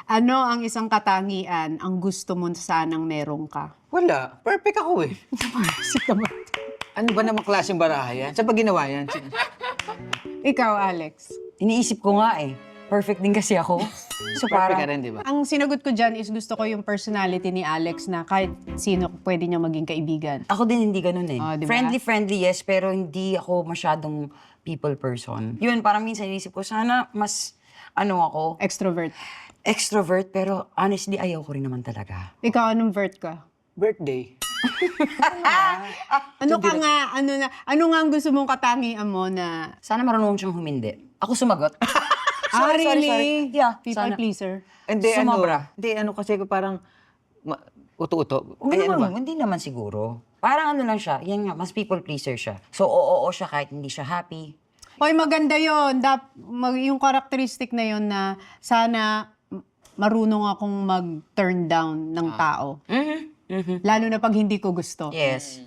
Ano ang isang katangian ang gusto mo sanang meron ka? Wala. Perfect ako eh. Ano ba namang klaseng baraha yan? Saan ba ginawa yan? Ikaw, Alex. Iniisip ko nga eh. Perfect din kasi ako. So Perfect ka parang, rin, di ba? Ang sinagot ko dyan is gusto ko yung personality ni Alex na kahit sino pwede niya maging kaibigan. ako din hindi ganun eh. Oh, di ba? Friendly, yes, pero hindi ako masyadong people person. Yun, parang minsan iniisip ko, sana mas, ako, Extrovert. extrovert, pero honestly, ayaw ko rin naman talaga. Ikaw, anong vert ka? Birthday. Ano ka nga, ano nga ang gusto mong katangian mo na... Sana marunong siyang humindi. Ako sumagot. really? Yeah, People sana. pleaser. Hindi, Sumobra. Hindi, kasi ko parang uto-uto. Hindi Ay, ano ba? naman, hindi naman siguro. Parang ano lang siya, yan nga, mas people pleaser siya. So, oo siya kahit hindi siya happy. Hoy, maganda yun. Yung karakteristik na yun na sana marunong akong mag-turn down ng tao. Lalo na pag hindi ko gusto. Yes.